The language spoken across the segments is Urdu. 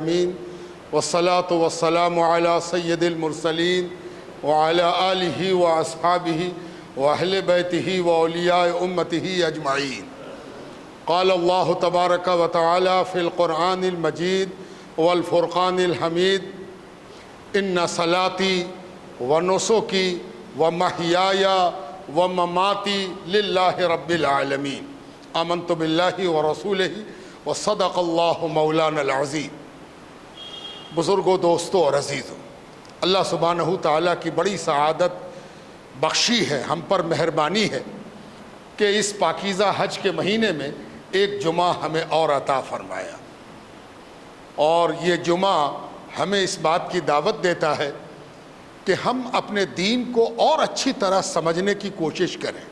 آمین والصلاة والسلام على سید المرسلین وعلى آلہ واصحابہ واہل بیتہ واولیاء امتہ اجمعین۔ قال اللہ تبارک و تعالی فی القرآن المجید والفرقان الحمید ان صلاتی ونسکی ومحیای ومماتی للہ رب العالمین آمنت باللہ ورسولہ وصدق اللہ مولانا العظیم۔ بزرگوں، دوستوں اور عزیزوں، اللہ سبحانہ تعالیٰ کی بڑی سعادت بخشی ہے، ہم پر مہربانی ہے کہ اس پاکیزہ حج کے مہینے میں ایک جمعہ ہمیں اور عطا فرمایا، اور یہ جمعہ ہمیں اس بات کی دعوت دیتا ہے کہ ہم اپنے دین کو اور اچھی طرح سمجھنے کی کوشش کریں،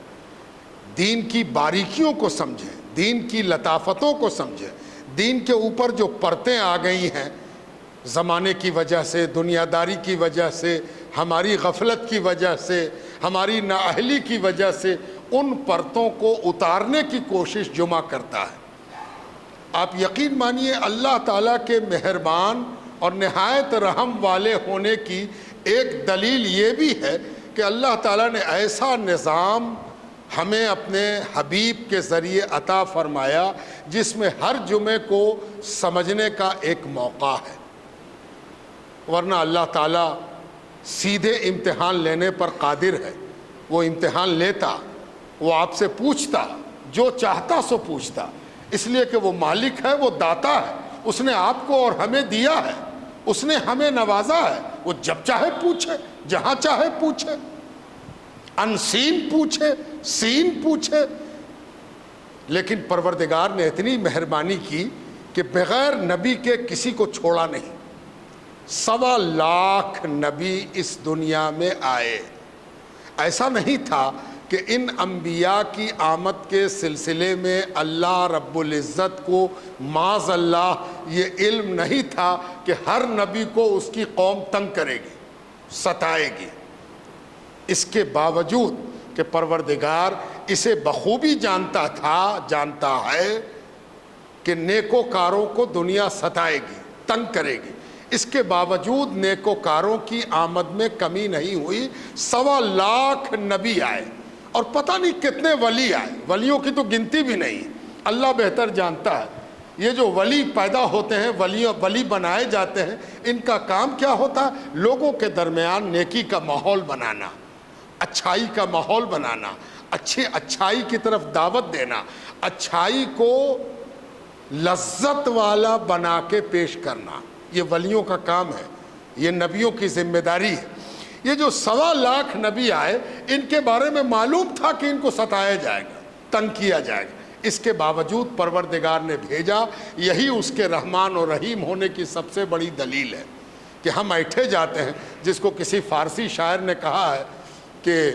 دین کی باریکیوں کو سمجھیں، دین کی لطافتوں کو سمجھیں۔ دین کے اوپر جو پرتیں آ گئی ہیں زمانے کی وجہ سے، دنیا داری کی وجہ سے، ہماری غفلت کی وجہ سے، ہماری نااہلی کی وجہ سے، ان پرتوں کو اتارنے کی کوشش جمعہ کرتا ہے۔ آپ یقین مانیے اللہ تعالیٰ کے مہربان اور نہایت رحم والے ہونے کی ایک دلیل یہ بھی ہے کہ اللہ تعالیٰ نے ایسا نظام ہمیں اپنے حبیب کے ذریعے عطا فرمایا جس میں ہر جمعے کو سمجھنے کا ایک موقع ہے، ورنہ اللہ تعالیٰ سیدھے امتحان لینے پر قادر ہے۔ وہ امتحان لیتا، وہ آپ سے پوچھتا، جو چاہتا سو پوچھتا، اس لیے کہ وہ مالک ہے، وہ داتا ہے، اس نے آپ کو اور ہمیں دیا ہے، اس نے ہمیں نوازا ہے۔ وہ جب چاہے پوچھے، جہاں چاہے پوچھے، ان سین پوچھے، سین پوچھے، لیکن پروردگار نے اتنی مہربانی کی کہ بغیر نبی کے کسی کو چھوڑا نہیں۔ 1.25 لاکھ نبی اس دنیا میں آئے۔ ایسا نہیں تھا کہ ان انبیاء کی آمد کے سلسلے میں اللہ رب العزت کو معاذ اللہ یہ علم نہیں تھا کہ ہر نبی کو اس کی قوم تنگ کرے گی، ستائے گی۔ اس کے باوجود کہ پروردگار اسے بخوبی جانتا تھا، جانتا ہے کہ نیکوکاروں کو دنیا ستائے گی، تنگ کرے گی، اس کے باوجود نیکوکاروں کی آمد میں کمی نہیں ہوئی۔ 1.25 لاکھ نبی آئے اور پتہ نہیں کتنے ولی آئے، ولیوں کی تو گنتی بھی نہیں، اللہ بہتر جانتا ہے۔ یہ جو ولی پیدا ہوتے ہیں، ولی بنائے جاتے ہیں، ان کا کام کیا ہوتا ہے؟ لوگوں کے درمیان نیکی کا ماحول بنانا، اچھائی کا ماحول بنانا، اچھائی کی طرف دعوت دینا، اچھائی کو لذت والا بنا کے پیش کرنا، یہ ولیوں کا کام ہے، یہ نبیوں کی ذمہ داری ہے۔ یہ جو 1.25 لاکھ نبی آئے، ان کے بارے میں معلوم تھا کہ ان کو ستایا جائے گا، تنگ کیا جائے گا، اس کے باوجود پروردگار نے بھیجا۔ یہی اس کے رحمان اور رحیم ہونے کی سب سے بڑی دلیل ہے کہ ہم ایٹھے جاتے ہیں، جس کو کسی فارسی شاعر نے کہا ہے کہ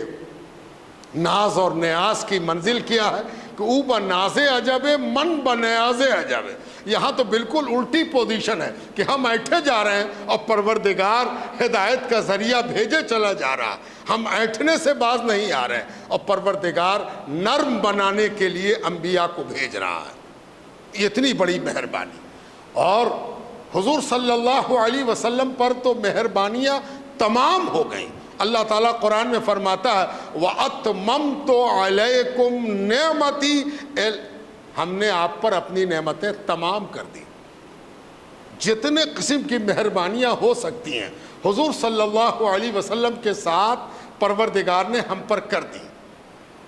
ناز اور نیاز کی منزل کیا ہے کہ او بناز عجب من بنیاز عجب۔ یہاں تو بالکل الٹی پوزیشن ہے کہ ہم ایٹھے جا رہے ہیں اور پروردگار ہدایت کا ذریعہ بھیجے چلا جا رہا، ہم ایٹھنے سے باز نہیں آ رہے ہیں، اور پروردگار نرم بنانے کے لیے انبیاء کو بھیج رہا ہے۔ یہ اتنی بڑی مہربانی، اور حضور صلی اللہ علیہ وسلم پر تو مہربانیاں تمام ہو گئیں۔ اللہ تعالیٰ قرآن میں فرماتا ہے وَأَتْمَمْتُ عَلَيْكُمْ نِعْمَتِي، ہم نے آپ پر اپنی نعمتیں تمام کر دی۔ جتنے قسم کی مہربانیاں ہو سکتی ہیں حضور صلی اللہ علیہ وسلم کے ساتھ پروردگار نے ہم پر کر دی۔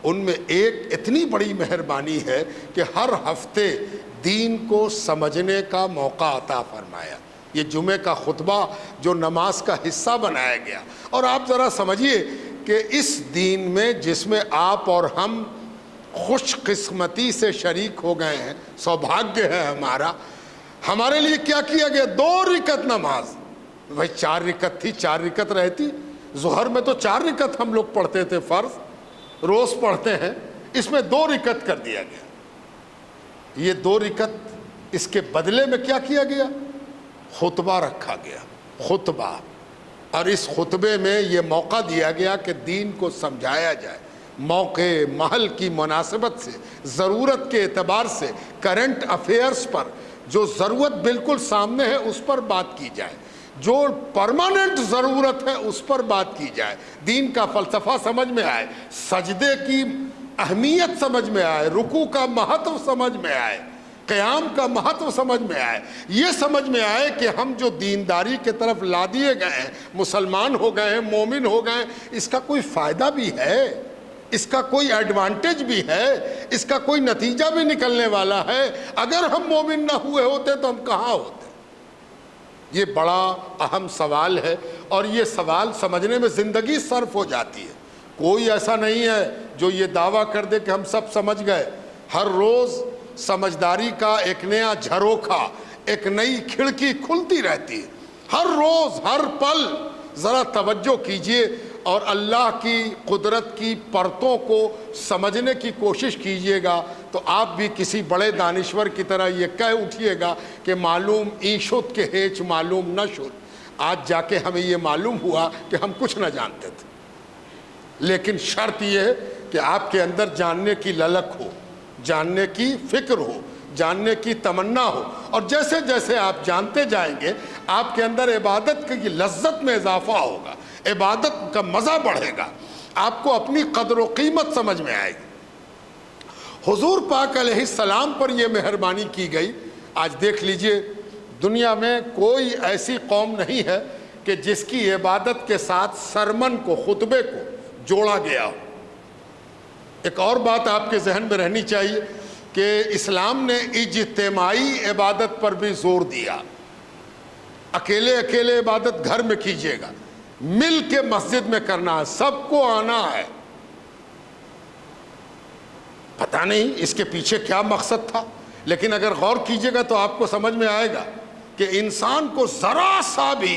ان میں ایک اتنی بڑی مہربانی ہے کہ ہر ہفتے دین کو سمجھنے کا موقع عطا فرمایا۔ یہ جمعہ کا خطبہ جو نماز کا حصہ بنایا گیا، اور آپ ذرا سمجھیے کہ اس دین میں جس میں آپ اور ہم خوش قسمتی سے شریک ہو گئے ہیں، سوبھاگیہ ہے ہمارا، ہمارے لیے کیا کیا گیا؟ 2 رکعت نماز۔ بھائی 4 رکعت تھی، 4 رکعت رہتی، ظہر میں تو 4 رکعت ہم لوگ پڑھتے تھے، فرض روز پڑھتے ہیں، اس میں 2 رکعت کر دیا گیا۔ یہ 2 رکعت، اس کے بدلے میں کیا کیا گیا؟ خطبہ رکھا گیا، خطبہ، اور اس خطبے میں یہ موقع دیا گیا کہ دین کو سمجھایا جائے، موقع محل کی مناسبت سے، ضرورت کے اعتبار سے، کرنٹ افیئرز پر جو ضرورت بالکل سامنے ہے اس پر بات کی جائے، جو پرماننٹ ضرورت ہے اس پر بات کی جائے، دین کا فلسفہ سمجھ میں آئے، سجدے کی اہمیت سمجھ میں آئے، رکوع کا مہتو سمجھ میں آئے، قیام کا مہتو سمجھ میں آئے، یہ سمجھ میں آئے کہ ہم جو دینداری کے طرف لا دیے گئے ہیں، مسلمان ہو گئے ہیں، مومن ہو گئے ہیں، اس کا کوئی فائدہ بھی ہے، اس کا کوئی ایڈوانٹیج بھی ہے، اس کا کوئی نتیجہ بھی نکلنے والا ہے۔ اگر ہم مومن نہ ہوئے ہوتے تو ہم کہاں ہوتے؟ یہ بڑا اہم سوال ہے، اور یہ سوال سمجھنے میں زندگی صرف ہو جاتی ہے۔ کوئی ایسا نہیں ہے جو یہ دعویٰ کر دے کہ ہم سب سمجھ گئے۔ ہر روز سمجھداری کا ایک نیا جھروکھا، ایک نئی کھڑکی کھلتی رہتی ہے، ہر روز، ہر پل۔ ذرا توجہ کیجئے اور اللہ کی قدرت کی پرتوں کو سمجھنے کی کوشش کیجئے گا، تو آپ بھی کسی بڑے دانشور کی طرح یہ کہہ اٹھیے گا کہ معلوم این شد کہ ہیچ معلوم نہ شد۔ آج جا کے ہمیں یہ معلوم ہوا کہ ہم کچھ نہ جانتے تھے، لیکن شرط یہ ہے کہ آپ کے اندر جاننے کی للک ہو، جاننے کی فکر ہو، جاننے کی تمنا ہو، اور جیسے جیسے آپ جانتے جائیں گے آپ کے اندر عبادت کی لذت میں اضافہ ہوگا، عبادت کا مزہ بڑھے گا، آپ کو اپنی قدر و قیمت سمجھ میں آئے گی۔ حضور پاک علیہ السلام پر یہ مہربانی کی گئی۔ آج دیکھ لیجئے دنیا میں کوئی ایسی قوم نہیں ہے کہ جس کی عبادت کے ساتھ سرمن کو، خطبے کو جوڑا گیا ہو۔ ایک اور بات آپ کے ذہن میں رہنی چاہیے کہ اسلام نے اجتماعی عبادت پر بھی زور دیا۔ اکیلے اکیلے عبادت گھر میں کیجیے گا، مل کے مسجد میں کرنا ہے، سب کو آنا ہے۔ پتہ نہیں اس کے پیچھے کیا مقصد تھا، لیکن اگر غور کیجیے گا تو آپ کو سمجھ میں آئے گا کہ انسان کو ذرا سا بھی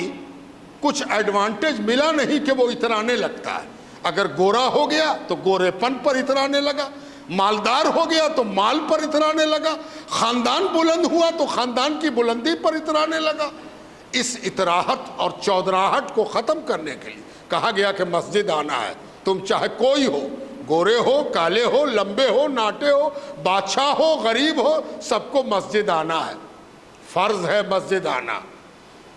کچھ ایڈوانٹیج ملا نہیں کہ وہ اترانے لگتا ہے۔ اگر گورا ہو گیا تو گورے پن پر اترانے لگا، مالدار ہو گیا تو مال پر اترانے لگا، خاندان بلند ہوا تو خاندان کی بلندی پر اترانے لگا۔ اس اتراہٹ اور چودراہٹ کو ختم کرنے کے لیے کہا گیا کہ مسجد آنا ہے۔ تم چاہے کوئی ہو، گورے ہو، کالے ہو، لمبے ہو، ناٹے ہو، بادشاہ ہو، غریب ہو، سب کو مسجد آنا ہے، فرض ہے مسجد آنا۔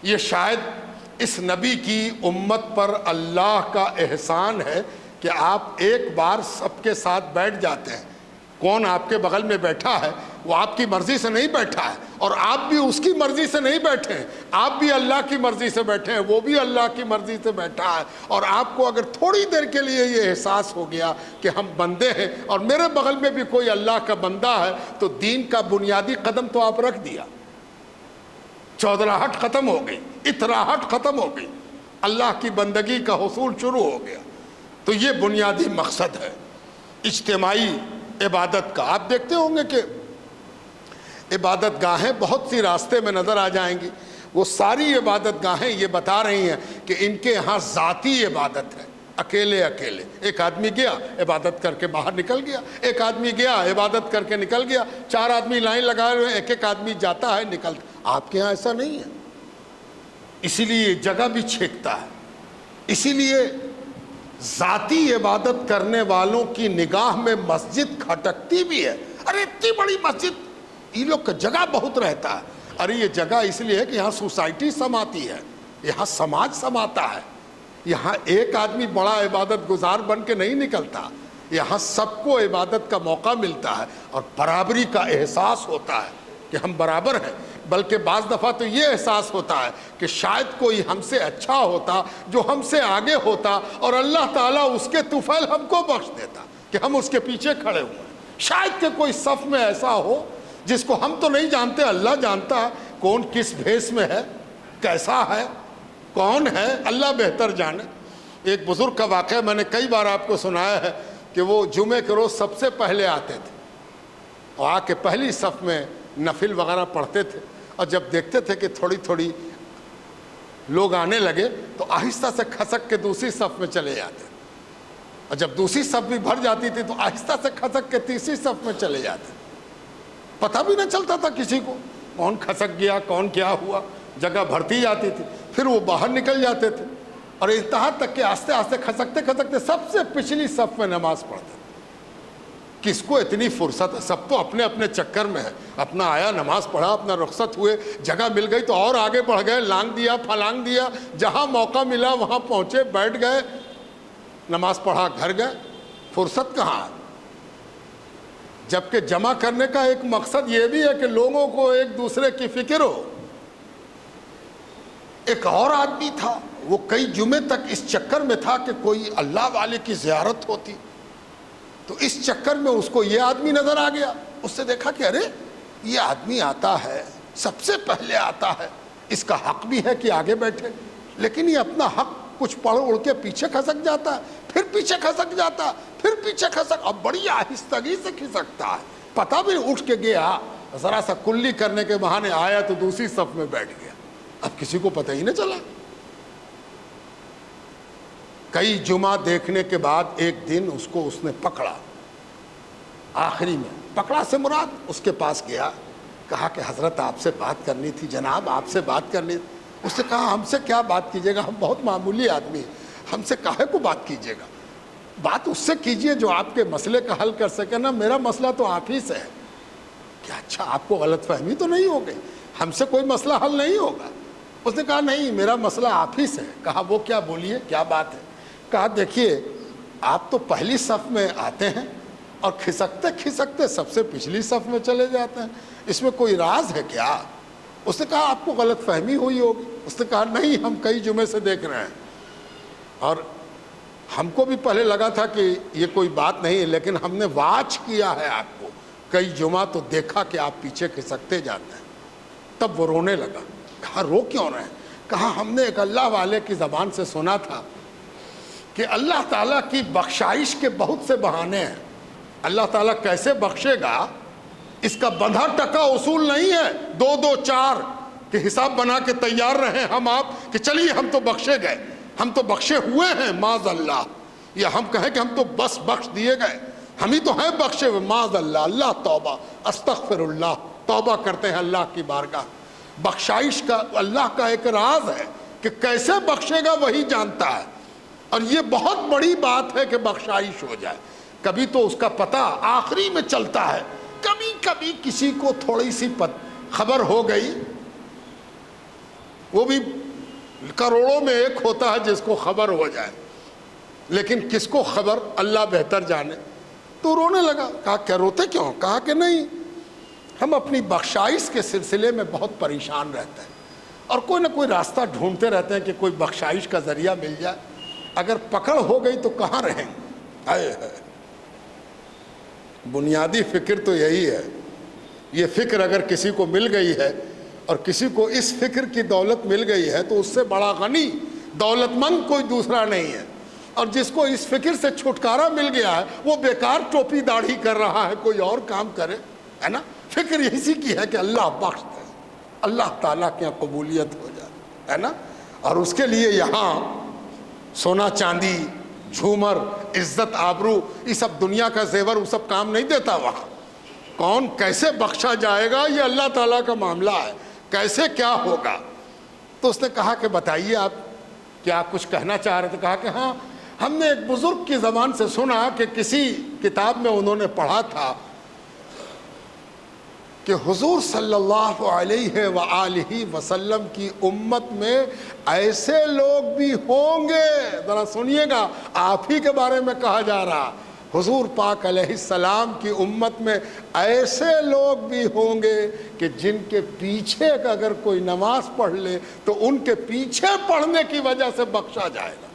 یہ شاید اس نبی کی امت پر اللہ کا احسان ہے کہ آپ ایک بار سب کے ساتھ بیٹھ جاتے ہیں۔ کون آپ کے بغل میں بیٹھا ہے وہ آپ کی مرضی سے نہیں بیٹھا ہے، اور آپ بھی اس کی مرضی سے نہیں بیٹھے ہیں، آپ بھی اللہ کی مرضی سے بیٹھے ہیں، وہ بھی اللہ کی مرضی سے بیٹھا ہے۔ اور آپ کو اگر تھوڑی دیر کے لیے یہ احساس ہو گیا کہ ہم بندے ہیں اور میرے بغل میں بھی کوئی اللہ کا بندہ ہے، تو دین کا بنیادی قدم تو آپ رکھ دیا، چودراہٹ ختم ہو گئی، اتراہٹ ختم ہو گئی، اللہ کی بندگی کا حصول شروع ہو گیا۔ تو یہ بنیادی مقصد ہے اجتماعی عبادت کا۔ آپ دیکھتے ہوں گے کہ عبادت گاہیں بہت سی راستے میں نظر آ جائیں گی، وہ ساری عبادت گاہیں یہ بتا رہی ہیں کہ ان کے ہاں ذاتی عبادت ہے، اکیلے اکیلے۔ ایک آدمی گیا عبادت کر کے باہر نکل گیا، ایک آدمی گیا عبادت کر کے نکل گیا، چار آدمی لائن لگائے ہوئے، ایک ایک آدمی جاتا ہے نکلتا۔ آپ کے ہاں ایسا نہیں ہے، اسی لیے جگہ بھی چھینکتا ہے، اسی لیے ذاتی عبادت کرنے والوں کی نگاہ میں مسجد کھٹکتی بھی ہے۔ ارے اتنی بڑی مسجد، یہ لوگ کا جگہ بہت رہتا ہے۔ ارے یہ جگہ اس لیے ہے کہ یہاں سوسائٹی سماتی ہے، یہاں سماج سماتا ہے، یہاں ایک آدمی بڑا عبادت گزار بن کے نہیں نکلتا، یہاں سب کو عبادت کا موقع ملتا ہے، اور برابری کا احساس ہوتا ہے کہ ہم برابر ہیں۔ بلکہ بعض دفعہ تو یہ احساس ہوتا ہے کہ شاید کوئی ہم سے اچھا ہوتا، جو ہم سے آگے ہوتا، اور اللہ تعالیٰ اس کے طفیل ہم کو بخش دیتا کہ ہم اس کے پیچھے کھڑے ہوئے ہیں۔ شاید کہ کوئی صف میں ایسا ہو جس کو ہم تو نہیں جانتے، اللہ جانتا ہے کون کس بھیس میں ہے، کیسا ہے، کون ہے، اللہ بہتر جانے۔ ایک بزرگ کا واقعہ میں نے کئی بار آپ کو سنایا ہے کہ وہ جمعے کے روز سب سے پہلے آتے تھے اور آ کے پہلی صف میں نفل وغیرہ پڑھتے تھے، اور جب دیکھتے تھے کہ تھوڑی تھوڑی لوگ آنے لگے تو آہستہ سے کھسک کے دوسری صف میں چلے جاتے، اور جب دوسری صف بھی بھر جاتی تھی تو آہستہ سے کھسک کے تیسری صف میں چلے جاتے۔ پتہ بھی نہ چلتا تھا کسی کو کون کھسک گیا، کون کیا ہوا، جگہ بھرتی جاتی تھی۔ پھر وہ باہر نکل جاتے تھے اور انتہا تک کہ آہستہ آہستہ کھسکتے کھسکتے سب سے پچھلی صف میں نماز پڑھتے۔ کس کو اتنی فرصت ہے؟ سب تو اپنے اپنے چکر میں ہے. اپنا آیا، نماز پڑھا، اپنا رخصت ہوئے، جگہ مل گئی تو اور آگے بڑھ گئے، لانگ دیا پھلانگ دیا، جہاں موقع ملا وہاں پہنچے، بیٹھ گئے، نماز پڑھا، گھر گئے. فرصت کہاں؟ جبکہ جمع کرنے کا ایک مقصد یہ بھی ہے کہ لوگوں کو ایک دوسرے کی فکر ہو. ایک اور آدمی تھا، وہ کئی جمعے تک اس چکر میں تھا کہ کوئی اللہ والے کی زیارت ہوتی، تو اس چکر میں اس کو یہ آدمی نظر آ گیا. اس سے دیکھا کہ ارے یہ آدمی آتا ہے، سب سے پہلے آتا ہے، اس کا حق بھی ہے کہ آگے بیٹھے، لیکن یہ اپنا حق کچھ پڑھ اڑ کے پیچھے کھسک جاتا ہے، پھر پیچھے کھسک جاتا ہے، پھر پیچھے کھسک، اب بڑی آہستگی سے کھسکتا ہے. پتہ بھی اٹھ کے گیا، ذرا سا کلی کرنے کے بہانے آیا تو دوسری صف میں بیٹھ گیا. اب کسی کو پتہ ہی نہ چلا. کئی جمعہ دیکھنے کے بعد ایک دن اس نے پکڑا، آخری میں پکڑا سے مراد اس کے پاس گیا، کہا کہ حضرت آپ سے بات کرنی تھی، جناب آپ سے بات کرنی تھی. اس نے کہا ہم سے کیا بات کیجیے گا، ہم بہت معمولی آدمی ہیں، ہم سے کاہے کو بات کیجیے گا، بات اس سے کیجیے جو آپ کے مسئلے کا حل کر سکے نا، میرا مسئلہ تو آپ ہی سے ہے. کہ اچھا آپ کو غلط فہمی تو نہیں ہو گئی، ہم سے کوئی مسئلہ حل نہیں ہوگا؟ اس نے کہا نہیں میرا مسئلہ آپ ہی سے ہے. کہا وہ کیا، بولیے کیا بات ہے؟ کہا دیکھیے آپ تو پہلی صف میں آتے ہیں اور کھسکتے کھسکتے سب سے پچھلی صف میں چلے جاتے ہیں، اس میں کوئی راز ہے کیا؟ اس نے کہا آپ کو غلط فہمی ہوئی ہوگی. اس نے کہا نہیں ہم کئی جمعے سے دیکھ رہے ہیں، اور ہم کو بھی پہلے لگا تھا کہ یہ کوئی بات نہیں ہے، لیکن ہم نے واچ کیا ہے آپ کو کئی جمعہ، تو دیکھا کہ آپ پیچھے کھسکتے جاتے ہیں. تب وہ رونے لگا. کہا رو کیوں رہے ہیں؟ کہا ہم نے ایک اللہ والے کی زبان سے سنا تھا کہ اللہ تعالیٰ کی بخشائش کے بہت سے بہانے ہیں. اللہ تعالیٰ کیسے بخشے گا اس کا بندھا ٹکا اصول نہیں ہے 2 2 4 کہ حساب بنا کے تیار رہیں ہم آپ کہ چلیے ہم تو بخشے گئے، ہم تو بخشے ہوئے ہیں معاذ اللہ، یا ہم کہیں کہ ہم تو بس بخش دیے گئے، ہم ہی تو ہیں بخشے ہوئے معاذ اللہ. اللہ توبہ، استغفر اللہ، توبہ کرتے ہیں اللہ کی بارگاہ. بخشائش کا اللہ کا ایک راز ہے کہ کیسے بخشے گا وہی جانتا ہے، اور یہ بہت بڑی بات ہے کہ بخشائش ہو جائے. کبھی تو اس کا پتہ آخری میں چلتا ہے، کبھی کبھی کسی کو تھوڑی سی خبر ہو گئی، وہ بھی کروڑوں میں ایک ہوتا ہے جس کو خبر ہو جائے، لیکن کس کو خبر اللہ بہتر جانے. تو رونے لگا. کہا کیا روتے کیوں؟ کہا کہ نہیں ہم اپنی بخشائش کے سلسلے میں بہت پریشان رہتے ہیں اور کوئی نہ کوئی راستہ ڈھونڈتے رہتے ہیں کہ کوئی بخشائش کا ذریعہ مل جائے. اگر پکڑ ہو گئی تو کہاں رہیں گے؟ بنیادی فکر تو یہی ہے. یہ فکر اگر کسی کو مل گئی ہے اور کسی کو اس فکر کی دولت مل گئی ہے تو اس سے بڑا غنی دولت مند کوئی دوسرا نہیں ہے. اور جس کو اس فکر سے چھٹکارا مل گیا ہے وہ بیکار ٹوپی داڑھی کر رہا ہے، کوئی اور کام کرے، ہے نا. فکر اسی کی ہے کہ اللہ بخش دے، اللہ تعالیٰ کے یہاں قبولیت ہو جائے، ہے نا. اور اس کے لیے یہاں سونا چاندی، جھومر، عزت، آبرو، یہ سب دنیا کا زیور وہ سب کام نہیں دیتا. وہاں کون کیسے بخشا جائے گا یہ اللہ تعالیٰ کا معاملہ ہے، کیسے کیا ہوگا. تو اس نے کہا کہ بتائیے آپ کیا کچھ کہنا چاہ رہے تھے؟ کہا کہ ہاں ہم نے ایک بزرگ کی زبان سے سنا کہ کسی کتاب میں انہوں نے پڑھا تھا کہ حضور صلی اللہ علیہ وآلہ وسلم کی امت میں ایسے لوگ بھی ہوں گے، ذرا سنیے گا، آپ ہی کے بارے میں کہا جا رہا، حضور پاک علیہ السلام کی امت میں ایسے لوگ بھی ہوں گے کہ جن کے پیچھے اگر کوئی نماز پڑھ لے تو ان کے پیچھے پڑھنے کی وجہ سے بخشا جائے گا.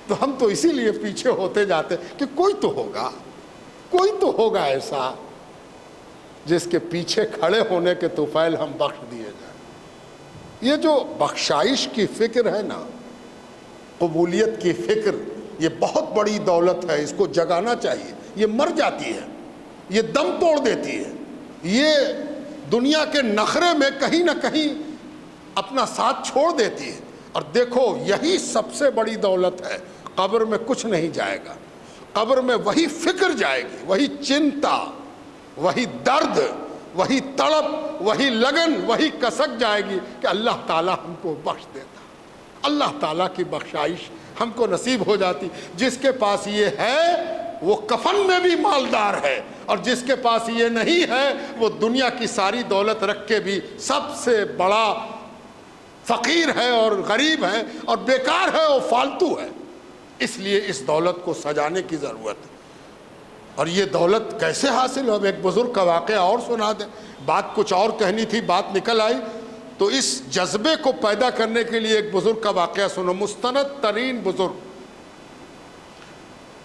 تو ہم تو اسی لیے پیچھے ہوتے جاتے کہ کوئی تو ہوگا ایسا جس کے پیچھے کھڑے ہونے کے طفیل ہم بخش دیے جائیں. یہ جو بخشائش کی فکر ہے نا، قبولیت کی فکر، یہ بہت بڑی دولت ہے، اس کو جگانا چاہیے. یہ مر جاتی ہے، یہ دم توڑ دیتی ہے، یہ دنیا کے نخرے میں کہیں نہ کہیں اپنا ساتھ چھوڑ دیتی ہے. اور دیکھو یہی سب سے بڑی دولت ہے. قبر میں کچھ نہیں جائے گا، قبر میں وہی فکر جائے گی، وہی چنتا، وہی درد، وہی تڑپ، وہی لگن، وہی کسک جائے گی کہ اللہ تعالیٰ ہم کو بخش دیتا، اللہ تعالیٰ کی بخشائش ہم کو نصیب ہو جاتی. جس کے پاس یہ ہے وہ کفن میں بھی مالدار ہے، اور جس کے پاس یہ نہیں ہے وہ دنیا کی ساری دولت رکھ کے بھی سب سے بڑا فقیر ہے اور غریب ہے اور بیکار ہے اور فالتو ہے۔ اس لیے اس دولت کو سجانے کی ضرورت ہے۔ اور یہ دولت کیسے حاصل ہو؟ ایک بزرگ کا واقعہ اور سنا دیں، بات کچھ اور کہنی تھی، بات نکل آئی، تو اس جذبے کو پیدا کرنے کے لیے ایک بزرگ کا واقعہ سنو، مستند ترین بزرگ،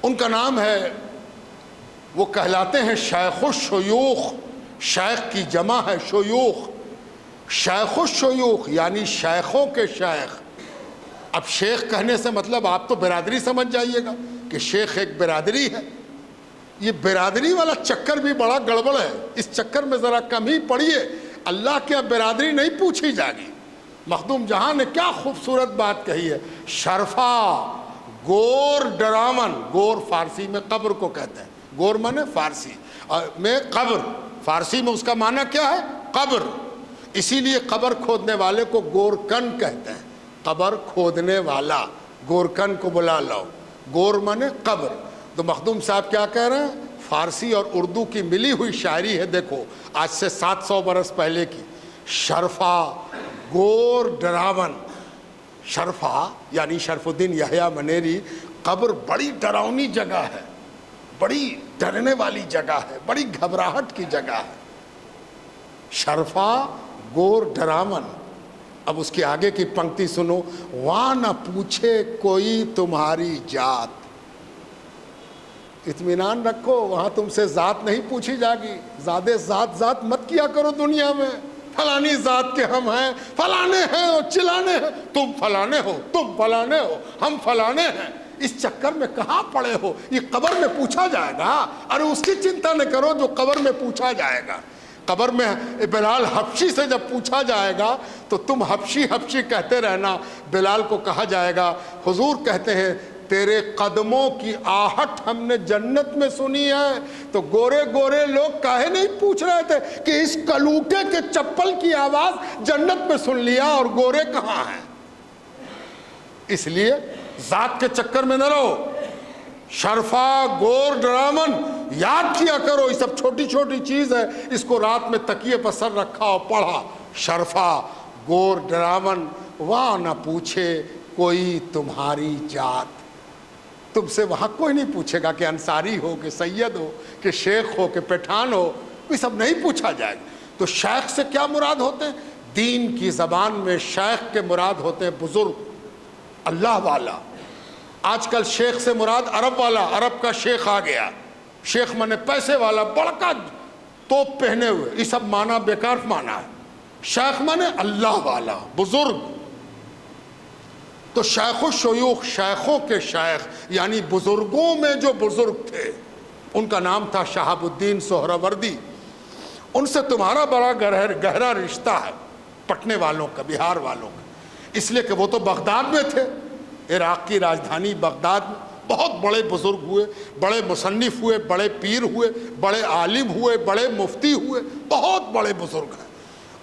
ان کا نام ہے، وہ کہلاتے ہیں شیخ الشیوخ، شیخ کی جمع ہے شیوخ، شیخ الشیوخ یعنی شیخوں کے شیخ۔ اب شیخ کہنے سے مطلب آپ تو برادری سمجھ جائیے گا کہ شیخ ایک برادری ہے، یہ برادری والا چکر بھی بڑا گڑبڑ ہے، اس چکر میں ذرا کم ہی پڑیے، اللہ کیا برادری نہیں پوچھی جائے گی۔ مخدوم جہاں نے کیا خوبصورت بات کہی ہے، شرفا گور ڈرامن، گور فارسی میں قبر کو کہتے ہیں، گور مانے فارسی میں قبر، فارسی میں اس کا معنی کیا ہے؟ قبر، اسی لیے قبر کھودنے والے کو گورکن کہتے ہیں، قبر کھودنے والا، گورکن کو بلا لو، گور مانے قبر۔ تو مخدوم صاحب کیا کہہ رہے ہیں؟ فارسی اور اردو کی ملی ہوئی شاعری ہے، دیکھو آج سے 700 برس پہلے کی، شرفا گور ڈراون، شرفا یعنی شرف الدین یحییٰ منیری، قبر بڑی ڈراؤنی جگہ ہے، بڑی ڈرنے والی جگہ ہے، بڑی گھبراہٹ کی جگہ ہے، شرفا گور ڈراون۔ اب اس کی آگے کی پنکتی سنو، وہاں نہ پوچھے کوئی تمہاری جات، اطمینان رکھو وہاں تم سے ذات نہیں پوچھی جائے گی، زیادہ ذات مت کیا کرو دنیا میں، فلانی ذات کے ہم ہیں، فلانے ہیں اور چلانے ہیں، تم فلانے ہو، تم فلانے ہو، ہم فلانے ہیں، اس چکر میں کہاں پڑے ہو؟ یہ قبر میں پوچھا جائے گا، ارے اس کی چنتا نہ کرو جو قبر میں پوچھا جائے گا۔ قبر میں بلال حبشی سے جب پوچھا جائے گا تو تم حبشی حبشی کہتے رہنا، بلال کو کہا جائے گا، حضور کہتے ہیں تیرے قدموں کی آہٹ ہم نے جنت میں سنی ہے، تو گورے گورے لوگ کاہے نہیں پوچھ رہے تھے کہ اس کلوٹے کے چپل کی آواز جنت میں سن لیا اور گورے کہاں ہیں؟ اس لیے ذات کے چکر میں نہ رہو، شرفا گور ڈرامن یاد کیا کرو، یہ سب چھوٹی چھوٹی چیز ہے، اس کو رات میں تکیے پر سر رکھا اور پڑھا، شرفا گور ڈرامن، وہاں نہ پوچھے کوئی تمہاری جات، تم سے وہاں کوئی نہیں پوچھے گا کہ انصاری ہو کہ سید ہو کہ شیخ ہو کہ پٹھان ہو، یہ سب نہیں پوچھا جائے گا۔ تو شیخ سے کیا مراد ہوتے ہیں؟ دین کی زبان میں شیخ کے مراد ہوتے ہیں بزرگ، اللہ والا۔ آج کل شیخ سے مراد عرب والا، عرب کا شیخ آ گیا، شیخ مانے پیسے والا، بڑکا توپ پہنے ہوئے، یہ سب معنی بیکار معنی ہے۔ شیخ مانے اللہ والا، بزرگ۔ تو شیخ الشیوخ، شیخوں کے شیخ یعنی بزرگوں میں جو بزرگ تھے، ان کا نام تھا شہاب الدین سہروردی۔ ان سے تمہارا بڑا گہرا رشتہ ہے، پٹنے والوں کا، بہار والوں کا، اس لیے کہ وہ تو بغداد میں تھے، عراق کی راجدھانی بغداد میں بہت بڑے بزرگ ہوئے، بڑے مصنف ہوئے، بڑے پیر ہوئے، بڑے عالم ہوئے، بڑے مفتی ہوئے، بہت بڑے بزرگ ہیں۔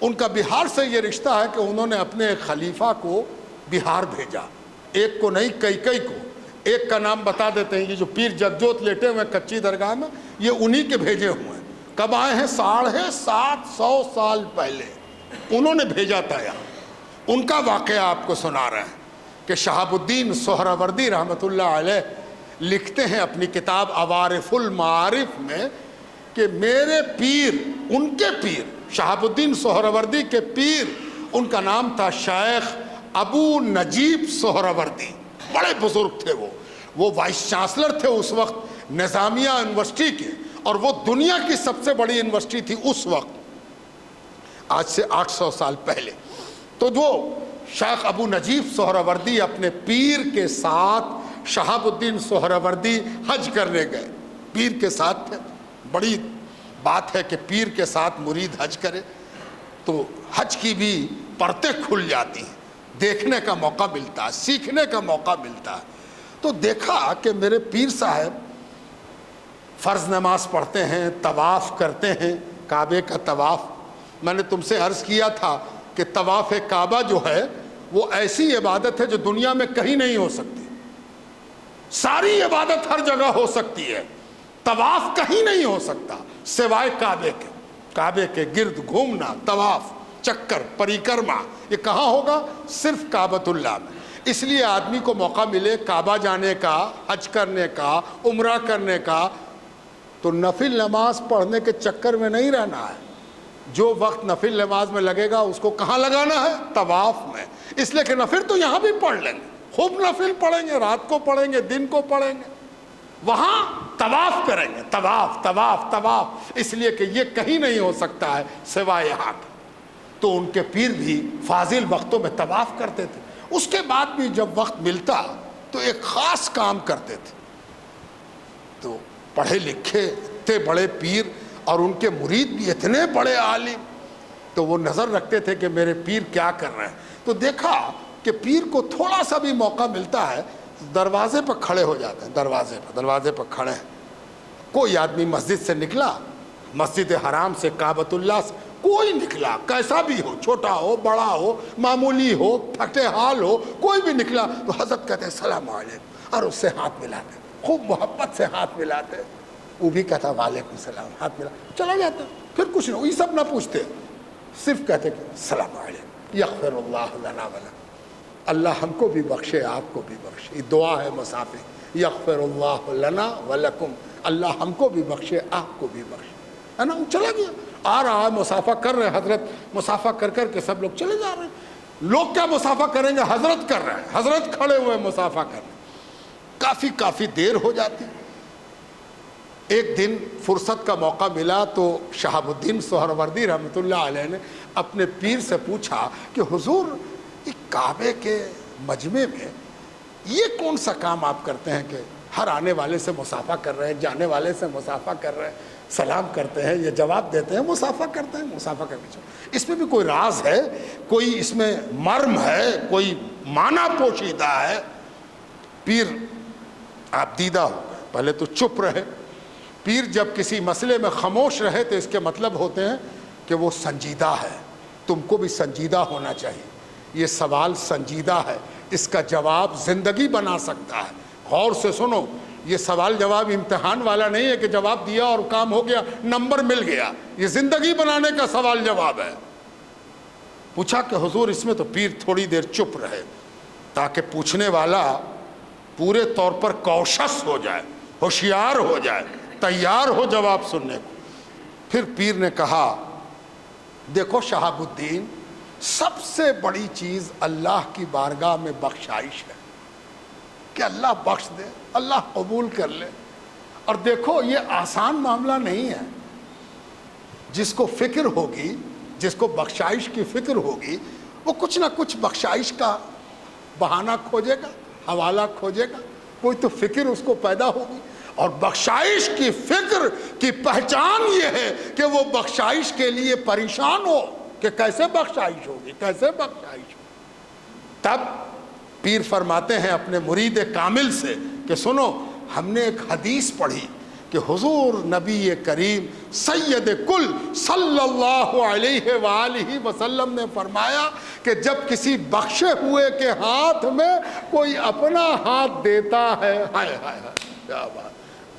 ان کا بہار سے یہ رشتہ ہے کہ انہوں نے اپنے خلیفہ کو بہار بھیجا، ایک کو نہیں کئی کو۔ ایک کا نام بتا دیتے ہیں، یہ جو پیر جگجوت لیٹے ہوئے کچی درگاہ میں، یہ انہی کے بھیجے ہوئے ہیں۔ کب آئے ہیں؟ 750 سال پہلے انہوں نے بھیجا تھا یہاں۔ ان کا واقعہ آپ کو سنا رہے ہیں کہ شہاب الدین سہروردی رحمۃ اللہ علیہ لکھتے ہیں اپنی کتاب عوارف المعارف میں کہ میرے پیر، ان کے پیر، شہاب الدین سہروردی کے پیر، ان کا نام تھا شیخ ابو نجیب سہروردی، بڑے بزرگ تھے وہ وائس چانسلر تھے اس وقت نظامیہ یونیورسٹی کے، اور وہ دنیا کی سب سے بڑی یونیورسٹی تھی اس وقت، آج سے 800 سال پہلے۔ تو جو شیخ ابو نجیب سہروردی اپنے پیر کے ساتھ، شہاب الدین سہروردی حج کرنے گئے، پیر کے ساتھ تھے۔ بڑی بات ہے کہ پیر کے ساتھ مرید حج کرے تو حج کی بھی پرتیں کھل جاتی ہیں، دیکھنے کا موقع ملتا ہے، سیکھنے کا موقع ملتا ہے۔ تو دیکھا کہ میرے پیر صاحب فرض نماز پڑھتے ہیں، طواف کرتے ہیں، کعبے کا طواف۔ میں نے تم سے عرض کیا تھا کہ طواف کعبہ جو ہے وہ ایسی عبادت ہے جو دنیا میں کہیں نہیں ہو سکتی، ساری عبادت ہر جگہ ہو سکتی ہے، طواف کہیں نہیں ہو سکتا سوائے کعبے کے. کعبے کے گرد گھومنا، طواف، چکر، پریکرما، یہ کہاں ہوگا؟ صرف کعبۃ اللہ میں. اس لیے آدمی کو موقع ملے کعبہ جانے کا، حج کرنے کا، عمرہ کرنے کا، تو نفل نماز پڑھنے کے چکر میں نہیں رہنا ہے. جو وقت نفل نماز میں لگے گا اس کو کہاں لگانا ہے؟ طواف میں. اس لیے کہ نفل تو یہاں بھی پڑھ لیں گے، خوب نفل پڑھیں گے، رات کو پڑھیں گے، دن کو پڑھیں گے، وہاں طواف کریں گے، طواف طواف طواف. اس لیے کہ یہ کہیں نہیں ہو سکتا ہے سوائے یہاں کے. تو ان کے پیر بھی فاضل وقتوں میں طواف کرتے تھے. اس کے بعد بھی جب وقت ملتا تو ایک خاص کام کرتے تھے. تو پڑھے لکھے اتنے بڑے پیر اور ان کے مرید بھی اتنے بڑے عالم، تو وہ نظر رکھتے تھے کہ میرے پیر کیا کر رہے ہیں. تو دیکھا کہ پیر کو تھوڑا سا بھی موقع ملتا ہے دروازے پر کھڑے ہو جاتے ہیں. دروازے پر کھڑے ہیں. کوئی آدمی مسجد سے نکلا، مسجد حرام سے، کعبۃ اللہ سے کوئی نکلا، کیسا بھی ہو، چھوٹا ہو، بڑا ہو، معمولی ہو، پھٹے حال ہو، کوئی بھی نکلا تو حضرت کہتے ہیں السلام علیکم، اور اس سے ہاتھ ملاتے، خوب محبت سے ہاتھ ملاتے. وہ بھی کہتا وعلیکم السلام، ہاتھ ملا، چلا جاتا. پھر کچھ نہیں، یہ سب نہ پوچھتے، صرف کہتے کہ السلام علیکم، یغفر اللہ لنا ولکم، اللہ ہم کو بھی بخشے، آپ کو بھی بخشے. یہ دعا ہے مسافر، یغفر اللہ لنا ولکم، اللہ ہم کو بھی بخشے، آپ کو بھی بخشے، ہے نا. چلا گیا. آ رہا ہے، مسافہ کر رہے ہیں حضرت، مسافہ کر کر کے سب لوگ چلے جا رہے ہیں. لوگ کیا مسافہ کریں گے؟ حضرت کر رہے ہیں، حضرت کھڑے ہوئے مسافہ کر رہے ہیں. کافی دیر ہو جاتی. ایک دن فرصت کا موقع ملا تو شہاب الدین سہروردی رحمۃ اللہ علیہ نے اپنے پیر سے پوچھا کہ حضور، یہ کعبے کے مجمع میں یہ کون سا کام آپ کرتے ہیں کہ ہر آنے والے سے مسافہ کر رہے ہیں، جانے والے سے مسافہ کر رہے ہیں، سلام کرتے ہیں، یہ جواب دیتے ہیں، مسافہ کرتے ہیں، مسافہ کر کے چلو. اس میں بھی کوئی راز ہے، کوئی اس میں مرم ہے، کوئی معنی پوشیدہ ہے. پیر آپ دیدہ ہو گئے، پہلے تو چپ رہے. پیر جب کسی مسئلے میں خاموش رہے تو اس کے مطلب ہوتے ہیں کہ وہ سنجیدہ ہے. تم کو بھی سنجیدہ ہونا چاہیے. یہ سوال سنجیدہ ہے، اس کا جواب زندگی بنا سکتا ہے. غور سے سنو، یہ سوال جواب امتحان والا نہیں ہے کہ جواب دیا اور کام ہو گیا، نمبر مل گیا. یہ زندگی بنانے کا سوال جواب ہے. پوچھا کہ حضور اس میں، تو پیر تھوڑی دیر چپ رہے تاکہ پوچھنے والا پورے طور پر کوشش ہو جائے، ہوشیار ہو جائے، تیار ہو جواب سننے کو. پھر پیر نے کہا دیکھو شہاب الدین، سب سے بڑی چیز اللہ کی بارگاہ میں بخشائش ہے کہ اللہ بخش دے، اللہ قبول کر لے. اور دیکھو یہ آسان معاملہ نہیں ہے. جس کو فکر ہوگی، جس کو بخشائش کی فکر ہوگی، وہ کچھ نہ کچھ بخشائش کا بہانہ کھوجے گا، حوالہ کھوجے گا، کوئی تو فکر اس کو پیدا ہوگی. اور بخشائش کی فکر کی پہچان یہ ہے کہ وہ بخشائش کے لیے پریشان ہو کہ کیسے بخشائش ہوگی، کیسے بخشائش ہوگی. تب پیر فرماتے ہیں اپنے مرید کامل سے کہ سنو، ہم نے ایک حدیث پڑھی کہ حضور نبی کریم سید کل صلی اللہ علیہ وآلہ وسلم نے فرمایا کہ جب کسی بخشے ہوئے کے ہاتھ میں کوئی اپنا ہاتھ دیتا ہے، ہائے ہائے ہائے کیا بات،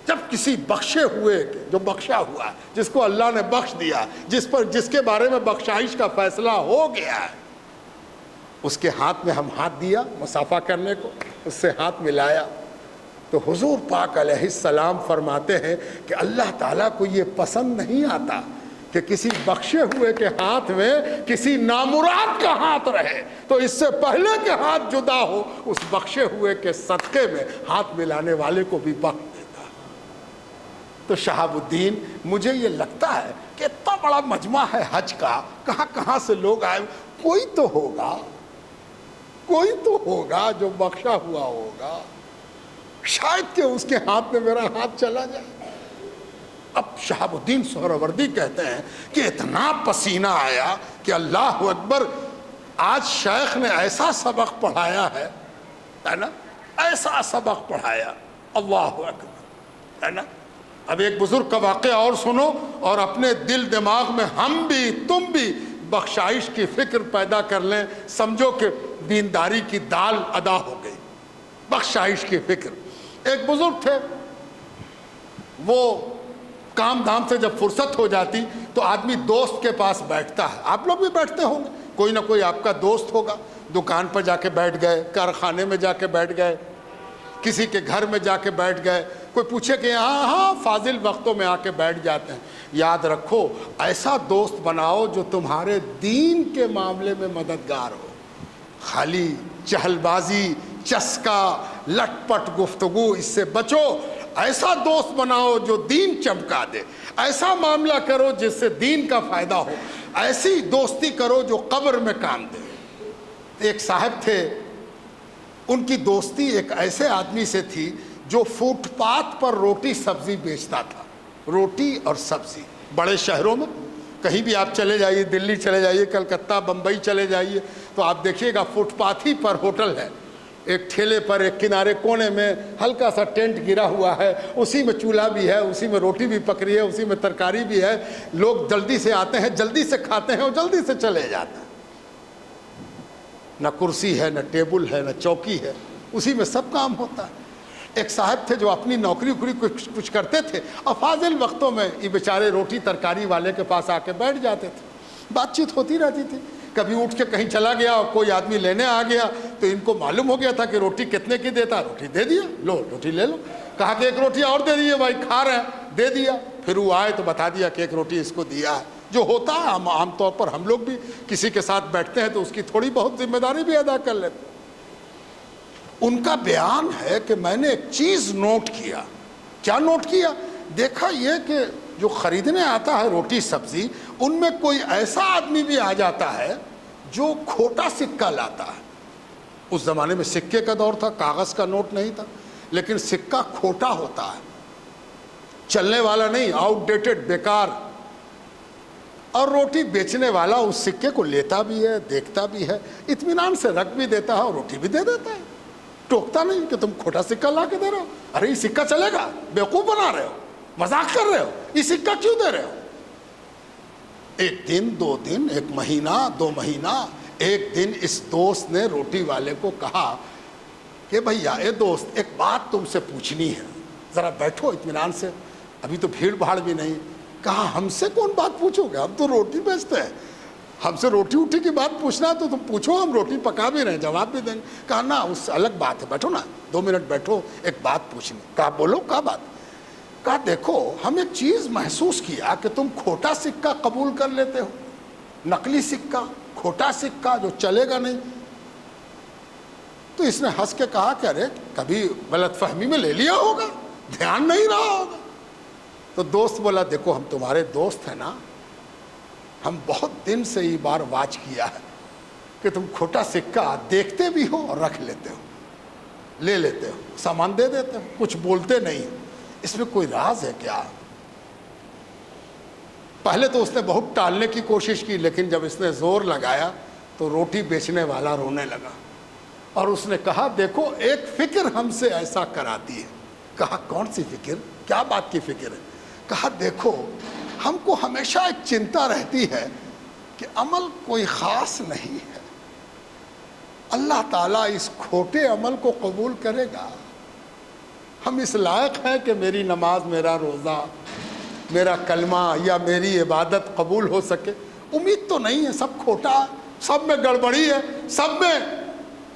جب کسی بخشے ہوئے جو بخشا ہوا ہے، جس کو اللہ نے بخش دیا، جس کے بارے میں بخشائش کا فیصلہ ہو گیا ہے، اس کے ہاتھ میں ہم ہاتھ دیا مسافہ کرنے کو، اس سے ہاتھ ملایا، تو حضور پاک علیہ السلام فرماتے ہیں کہ اللہ تعالیٰ کو یہ پسند نہیں آتا کہ کسی بخشے ہوئے کے ہاتھ میں کسی نامراد کا ہاتھ رہے. تو اس سے پہلے کہ ہاتھ جدا ہو، اس بخشے ہوئے کے صدقے میں ہاتھ ملانے والے کو بھی بخش دیتا. تو شہاب الدین، مجھے یہ لگتا ہے کہ اتنا بڑا مجمع ہے حج کا، کہاں کہاں سے لوگ آئے، کوئی تو ہوگا جو بخشا ہوا ہوگا، شاید کہ اس کے ہاتھ میں میرا ہاتھ چلا جائے. اب شہاب الدین سہروردی کہتے ہیں کہ اتنا پسینہ آیا کہ اللہ اکبر، آج شیخ نے ایسا سبق پڑھایا ہے نا، ایسا سبق پڑھایا، اللہ اکبر، ہے نا. اب ایک بزرگ کا واقعہ اور سنو، اور اپنے دل دماغ میں ہم بھی تم بھی بخشائش کی فکر پیدا کر لیں. سمجھو کہ دینداری کی دال ادا ہو گئی. بخشائش کی فکر. ایک بزرگ تھے، وہ کام دھام سے جب فرصت ہو جاتی تو آدمی دوست کے پاس بیٹھتا ہے. آپ لوگ بھی بیٹھتے ہوں گے, کوئی نہ کوئی آپ کا دوست ہوگا. دکان پر جا کے بیٹھ گئے, کارخانے میں جا کے بیٹھ گئے, کسی کے گھر میں جا کے بیٹھ گئے. کوئی پوچھے کہ ہاں فاضل وقتوں میں آ کے بیٹھ جاتے ہیں. یاد رکھو, ایسا دوست بناؤ جو تمہارے دین کے معاملے میں مددگار ہو. خالی چہل بازی, چسکا, لٹ پٹ گفتگو, اس سے بچو. ایسا دوست بناؤ جو دین چمکا دے. ایسا معاملہ کرو جس سے دین کا فائدہ ہو. ایسی دوستی کرو جو قبر میں کام دے. ایک صاحب تھے, ان کی دوستی ایک ایسے آدمی سے تھی جو فٹ پاتھ پر روٹی سبزی بیچتا تھا. روٹی اور سبزی. بڑے شہروں میں کہیں بھی آپ چلے جائیے, دلی چلے جائیے, کلکتہ, بمبئی چلے جائیے, تو آپ دیکھیے گا فٹ پاتھ ہی پر ہوٹل ہے. ایک ٹھیلے پر ایک کنارے کونے میں ہلکا سا ٹینٹ گرا ہوا ہے, اسی میں چولہا بھی ہے, اسی میں روٹی بھی پک رہی ہے, اسی میں ترکاری بھی ہے. لوگ جلدی سے آتے ہیں, جلدی سے کھاتے ہیں اور جلدی سے چلے جاتے ہیں. نہ کرسی ہے, نہ ٹیبل ہے, نہ چوکی ہے, اسی میں سب کام ہوتا ہے. ایک صاحب تھے جو اپنی نوکری کچھ کرتے تھے, اور فاضل وقتوں میں یہ بیچارے روٹی ترکاری والے کے پاس آ کے بیٹھ جاتے تھے. بات چیت ہوتی رہتی تھی. کبھی اٹھ کے کہیں چلا گیا اور کوئی آدمی لینے آ گیا تو ان کو معلوم ہو گیا تھا کہ روٹی کتنے کی دیتا. روٹی دے دیا, لو روٹی لے لو. کہا کہ ایک روٹی اور دے دیے بھائی, کھا رہے ہیں, دے دیا. پھر وہ آئے تو بتا دیا کہ ایک روٹی اس کو دیا ہے. جو ہوتا ہے عام طور پر ہم لوگ بھی کسی کے ساتھ بیٹھتے ہیں تو اس کی تھوڑی بہت ذمہ داری بھی ادا کر لیتے. ان کا بیان ہے کہ میں نے ایک چیز نوٹ کیا. کیا نوٹ کیا؟ دیکھا یہ کہ جو خریدنے آتا ہے روٹی سبزی, ان میں کوئی ایسا آدمی بھی آ جاتا ہے جو کھوٹا سکہ لاتا ہے. اس زمانے میں سکے کا دور تھا, کاغذ کا نوٹ نہیں تھا, لیکن سکہ کھوٹا ہوتا ہے, چلنے والا نہیں, آؤٹ ڈیٹڈ, بیکار. اور روٹی بیچنے والا اس سکے کو لیتا بھی ہے, دیکھتا بھی ہے, اطمینان سے رکھ بھی دیتا ہے اور روٹی بھی دے دیتا ہے. ٹوکتا نہیں کہ تم کھوٹا سکہ لا کے دے رہے ہو, ارے یہ سکہ چلے گا, بیوقوف بنا رہے ہو, مذاق کر رہے ہو, یہ سکہ کیوں دے رہے ہو. ایک دن, 2 دن, 1 مہینہ, 2 مہینہ. ایک دن اس دوست نے روٹی والے کو کہا کہ بھیا اے دوست, ایک بات تم سے پوچھنی ہے, ذرا بیٹھو اطمینان سے, ابھی تو بھیڑ بھاڑ بھی نہیں. کہا ہم سے کون بات پوچھو گے, ہم تو روٹی بیچتے ہیں, ہم سے روٹی اٹھی کی بات پوچھنا تو تم پوچھو, ہم روٹی پکا بھی رہے ہیں, جواب بھی دیں گے. کہا نا اس الگ بات ہے, بیٹھو نا 2 منٹ بیٹھو, ایک بات پوچھنی. کہا بولو, کیا بات. کہا دیکھو ہم ایک چیز محسوس کیا کہ تم کھوٹا سکہ قبول کر لیتے ہو, نقلی سکہ, کھوٹا سکہ جو چلے گا نہیں. تو اس نے ہنس کے کہا کہ ارے کبھی غلط فہمی میں لے لیا ہوگا, دھیان نہیں رہا ہوگا. تو دوست بولا دیکھو ہم تمہارے دوست ہیں نا, ہم بہت دن سے یہ بار واچ کیا ہے کہ تم کھوٹا سکہ دیکھتے بھی ہو اور رکھ لیتے ہو, لے لیتے ہو, سامان دے دیتے ہو, کچھ بولتے نہیں. اس میں کوئی راز ہے کیا؟ پہلے تو اس نے بہت ٹالنے کی کوشش کی, لیکن جب اس نے زور لگایا تو روٹی بیچنے والا رونے لگا اور اس نے کہا دیکھو ایک فکر ہم سے ایسا کراتی ہے. کہا کون سی فکر, کیا بات کی فکر ہے؟ کہا دیکھو ہم کو ہمیشہ ایک چنتا رہتی ہے کہ عمل کوئی خاص نہیں ہے, اللہ تعالیٰ اس کھوٹے عمل کو قبول کرے گا. ہم اس لائق ہیں کہ میری نماز, میرا روزہ, میرا کلمہ یا میری عبادت قبول ہو سکے. امید تو نہیں ہے, سب کھوٹا ہے, سب میں گڑبڑی ہے, سب میں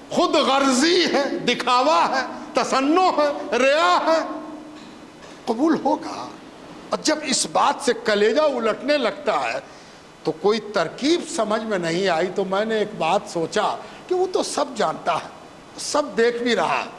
خود غرضی ہے, دکھاوا ہے, تصنع ہے, ریا ہے. قبول ہوگا. اور جب اس بات سے کلیجہ الٹنے لگتا ہے تو کوئی ترکیب سمجھ میں نہیں آئی. تو میں نے ایک بات سوچا کہ وہ تو سب جانتا ہے, سب دیکھ بھی رہا ہے.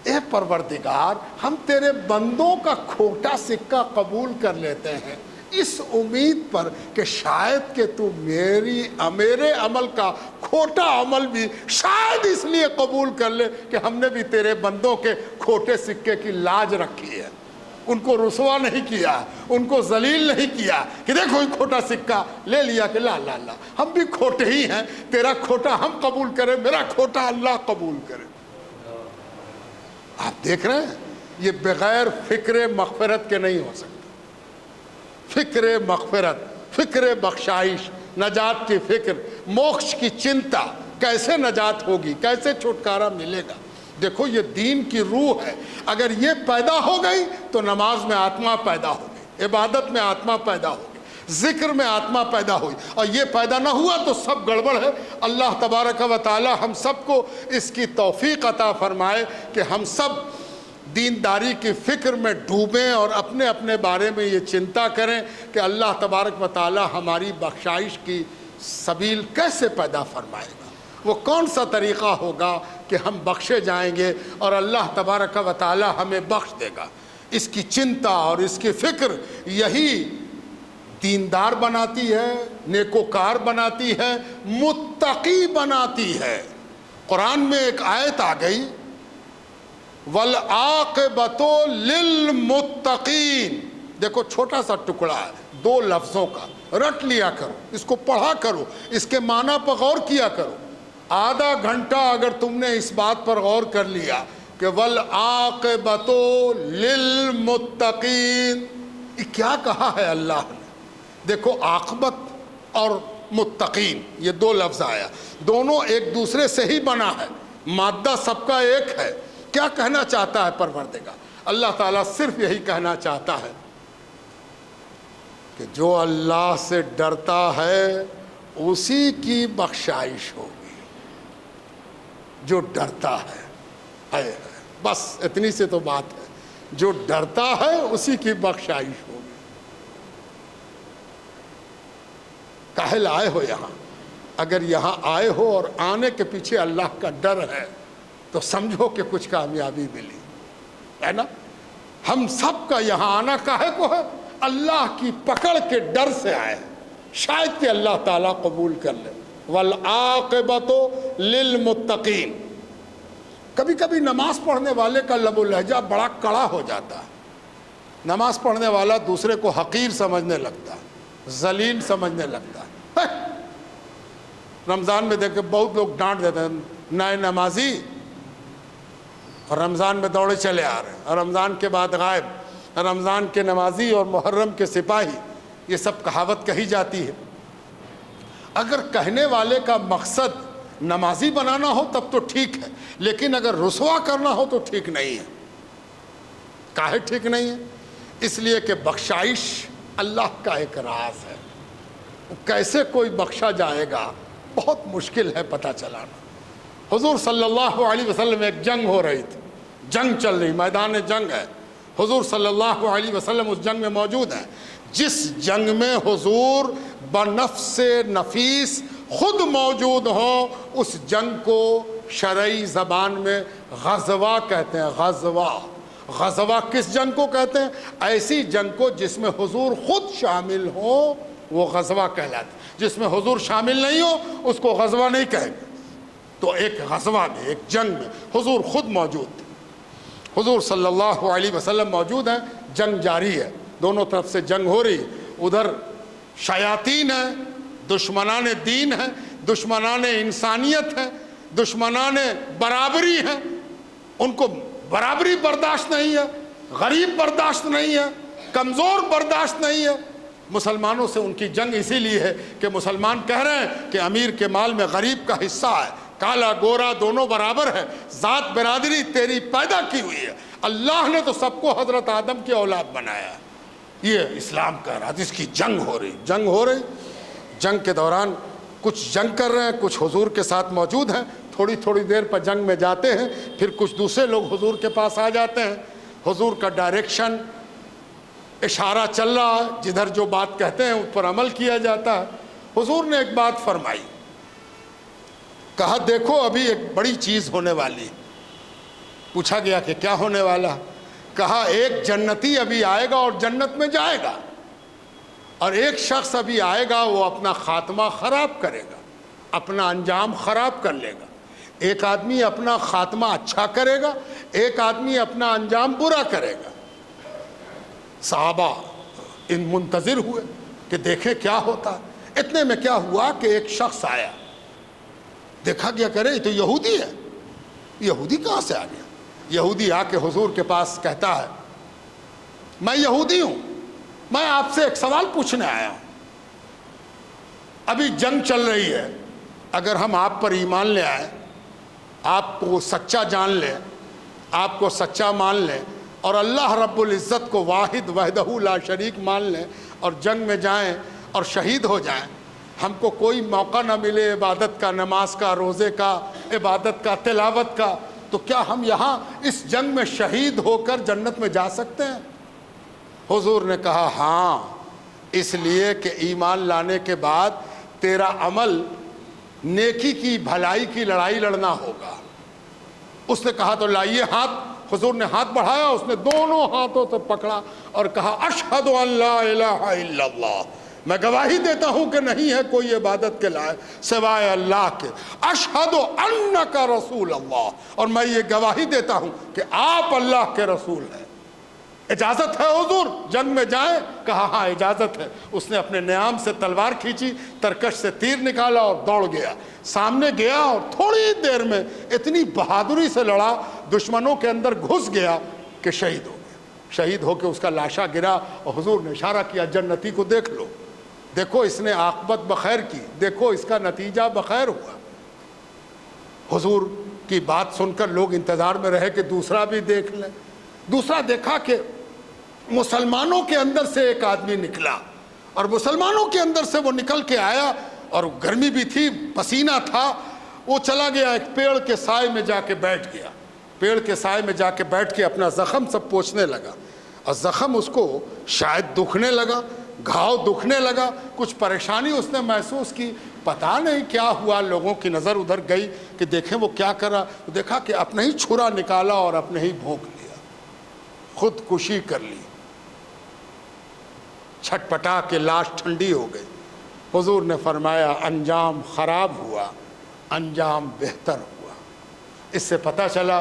اے پروردگار, ہم تیرے بندوں کا کھوٹا سکہ قبول کر لیتے ہیں اس امید پر کہ شاید کہ تو میرے عمل کا کھوٹا عمل بھی شاید اس لیے قبول کر لے کہ ہم نے بھی تیرے بندوں کے کھوٹے سکے کی لاج رکھی ہے, ان کو رسوا نہیں کیا, ان کو ذلیل نہیں کیا کہ دیکھو یہ کھوٹا سکہ لے لیا کہ لا لا لا, ہم بھی کھوٹے ہی ہیں, تیرا کھوٹا ہم قبول کریں, میرا کھوٹا اللہ قبول کرے. آپ دیکھ رہے ہیں یہ بغیر فکر مغفرت کے نہیں ہو سکتا. فکر مغفرت, فکر بخشائش, نجات کی فکر, موکش کی چنتا, کیسے نجات ہوگی, کیسے چھٹکارا ملے گا. دیکھو یہ دین کی روح ہے، اگر یہ پیدا ہو گئی تو نماز میں آتما پیدا ہو گئی، عبادت میں آتما پیدا ہو گئی، ذکر میں آتما پیدا ہوئی، اور یہ پیدا نہ ہوا تو سب گڑبڑ ہے۔ اللہ تبارک و تعالی ہم سب کو اس کی توفیق عطا فرمائے کہ ہم سب دینداری کی فکر میں ڈوبیں اور اپنے اپنے بارے میں یہ چنتا کریں کہ اللہ تبارک و تعالی ہماری بخشائش کی سبیل کیسے پیدا فرمائے گا، وہ کون سا طریقہ ہوگا کہ ہم بخشے جائیں گے اور اللہ تبارک و تعالی ہمیں بخش دے گا۔ اس کی چنتا اور اس کی فکر یہی دیندار بناتی ہے، نیکوکار بناتی ہے، متقی بناتی ہے۔ قرآن میں ایک آیت آ گئی، وَالْعَاقِبَةُ لِلْمُتَّقِينَ، دیکھو چھوٹا سا ٹکڑا ہے 2 لفظوں کا، رٹ لیا کرو، اس کو پڑھا کرو، اس کے معنی پر غور کیا کرو۔ آدھا گھنٹہ اگر تم نے اس بات پر غور کر لیا کہ وَالْعَاقِبَةُ لِلْمُتَّقِينَ، یہ کیا کہا ہے اللہ نے؟ دیکھو عاقبت اور متقین یہ 2 لفظ آیا، دونوں ایک دوسرے سے ہی بنا ہے، مادہ سب کا ایک ہے۔ کیا کہنا چاہتا ہے پروردگار؟ اللہ تعالیٰ صرف یہی کہنا چاہتا ہے کہ جو اللہ سے ڈرتا ہے اسی کی بخشائش ہوگی، جو ڈرتا ہے، بس اتنی سے تو بات ہے، جو ڈرتا ہے اسی کی بخشائش ہوگی۔ کاہل آئے ہو یہاں؟ اگر یہاں آئے ہو اور آنے کے پیچھے اللہ کا ڈر ہے تو سمجھو کہ کچھ کامیابی ملی ہے نا۔ ہم سب کا یہاں آنا کاہے کو ہے؟ اللہ کی پکڑ کے ڈر سے آئے ہیں، شاید کہ اللہ تعالیٰ قبول کر لے۔ وَالْعَاقِبَةُ لِلْمُتَّقِينَ۔ کبھی کبھی نماز پڑھنے والے کا لب و لہجہ بڑا کڑا ہو جاتا ہے، نماز پڑھنے والا دوسرے کو حقیر سمجھنے لگتا ہے، ذلیل سمجھنے لگتا ہے۔ رمضان میں دیکھ کے بہت لوگ ڈانٹ دیتے ہیں، نئے نمازی، اور رمضان میں دوڑے چلے آ رہے ہیں، اور رمضان کے بعد غائب، رمضان کے نمازی اور محرم کے سپاہی، یہ سب کہاوت کہی جاتی ہے۔ اگر کہنے والے کا مقصد نمازی بنانا ہو تب تو ٹھیک ہے، لیکن اگر رسوا کرنا ہو تو ٹھیک نہیں ہے۔ کاہے ٹھیک نہیں ہے؟ اس لیے کہ بخشائش اللہ کا ایک راز ہے، کیسے کوئی بخشا جائے گا بہت مشکل ہے پتہ چلانا۔ حضور صلی اللہ علیہ وسلم ایک جنگ ہو رہی تھی، جنگ چل رہی، میدان جنگ ہے، حضور صلی اللہ علیہ وسلم اس جنگ میں موجود ہیں۔ جس جنگ میں حضور بنفس نفیس خود موجود ہوں، اس جنگ کو شرعی زبان میں غزوہ کہتے ہیں۔ غزوہ کس جنگ کو کہتے ہیں؟ ایسی جنگ کو جس میں حضور خود شامل ہوں وہ غزوہ کہلاتا ہے، جس میں حضور شامل نہیں ہو اس کو غزوہ نہیں کہیں گے۔ تو ایک غزوہ میں، ایک جنگ میں حضور خود موجود تھے، حضور صلی اللہ علیہ وسلم موجود ہیں، جنگ جاری ہے، دونوں طرف سے جنگ ہو رہی، ادھر شیاطین ہیں، دشمنان دین ہیں، دشمنان انسانیت ہیں، دشمنان برابری ہیں، ان کو برابری برداشت نہیں ہے، غریب برداشت نہیں ہے، کمزور برداشت نہیں ہے۔ مسلمانوں سے ان کی جنگ اسی لیے ہے کہ مسلمان کہہ رہے ہیں کہ امیر کے مال میں غریب کا حصہ ہے، کالا گورا دونوں برابر ہے، ذات برادری تیری پیدا کی ہوئی ہے، اللہ نے تو سب کو حضرت آدم کی اولاد بنایا ہے۔ یہ اسلام کا راز، اس کی جنگ ہو رہی، جنگ کے دوران کچھ جنگ کر رہے ہیں، کچھ حضور کے ساتھ موجود ہیں، تھوڑی دیر پر جنگ میں جاتے ہیں، پھر کچھ دوسرے لوگ حضور کے پاس آ جاتے ہیں، حضور کا ڈائریکشن اشارہ چل رہا ہے، جدھر جو بات کہتے ہیں اس پر عمل کیا جاتا ہے۔ حضور نے ایک بات فرمائی، کہا دیکھو ابھی ایک بڑی چیز ہونے والی ہے۔ پوچھا گیا کہ کیا ہونے والا؟ کہا ایک جنتی ابھی آئے گا اور جنت میں جائے گا، اور ایک شخص ابھی آئے گا وہ اپنا خاتمہ خراب کرے گا، اپنا انجام خراب کر لے گا۔ ایک آدمی اپنا خاتمہ اچھا کرے گا، ایک آدمی اپنا انجام برا کرے گا۔ صحابہ ان منتظر ہوئے کہ دیکھیں کیا ہوتا ہے۔ اتنے میں کیا ہوا کہ ایک شخص آیا، دیکھا گیا کہ یہ تو یہودی ہے۔ یہودی کہاں سے آ گیا؟ یہودی آ کے حضور کے پاس کہتا ہے میں یہودی ہوں، میں آپ سے ایک سوال پوچھنے آیا ہوں، ابھی جنگ چل رہی ہے، اگر ہم آپ پر ایمان لے آئیں، آپ کو سچا جان لیں آپ کو سچا مان لیں اور اللہ رب العزت کو واحد وحدہ لا شریک مان لیں اور جنگ میں جائیں اور شہید ہو جائیں، ہم کو کوئی موقع نہ ملے عبادت کا، نماز کا، روزے کا، عبادت کا، تلاوت کا، تو کیا ہم یہاں اس جنگ میں شہید ہو کر جنت میں جا سکتے ہیں؟ حضور نے کہا ہاں، اس لیے کہ ایمان لانے کے بعد تیرا عمل نیکی کی، بھلائی کی لڑائی لڑنا ہوگا۔ اس نے کہا تو لائیے ہاتھ۔ حضور نے ہاتھ بڑھایا، اس نے دونوں ہاتھوں سے پکڑا اور کہا اشہد ان لا الہ الا اللہ، میں گواہی دیتا ہوں کہ نہیں ہے کوئی عبادت کے لائق سوائے اللہ کے، اشہد انک رسول اللہ، اور میں یہ گواہی دیتا ہوں کہ آپ اللہ کے رسول ہیں۔ اجازت ہے حضور جنگ میں جائیں؟ کہا ہاں اجازت ہے۔ اس نے اپنے نیام سے تلوار کھینچی، ترکش سے تیر نکالا اور دوڑ گیا، سامنے گیا اور تھوڑی دیر میں اتنی بہادری سے لڑا، دشمنوں کے اندر گھس گیا کہ شہید ہو گیا۔ شہید ہو کے اس کا لاشا گرا اور حضور نے اشارہ کیا جنتی کو دیکھ لو، دیکھو اس نے عاقبت بخیر کی، دیکھو اس کا نتیجہ بخیر ہوا۔ حضور کی بات سن کر لوگ انتظار میں رہے کہ دوسرا بھی دیکھ لیں۔ دوسرا دیکھا کہ مسلمانوں کے اندر سے ایک آدمی نکلا، اور مسلمانوں کے اندر سے وہ نکل کے آیا، اور گرمی بھی تھی، پسینہ تھا، وہ چلا گیا ایک پیڑ کے سائے میں جا کے بیٹھ گیا، پیڑ کے سائے میں جا کے بیٹھ کے اپنا زخم سب پوچھنے لگا، اور زخم اس کو شاید دکھنے لگا، گھاؤ دکھنے لگا، کچھ پریشانی اس نے محسوس کی، پتہ نہیں کیا ہوا۔ لوگوں کی نظر ادھر گئی کہ دیکھیں وہ کیا کرا، دیکھا کہ اپنا ہی چھرا نکالا اور اپنے ہی بھونک لیا، خودکشی کر لی، چھٹپٹا کے لاش ٹھنڈی ہو گئی۔ حضور نے فرمایا انجام خراب ہوا، انجام بہتر ہوا۔ اس سے پتہ چلا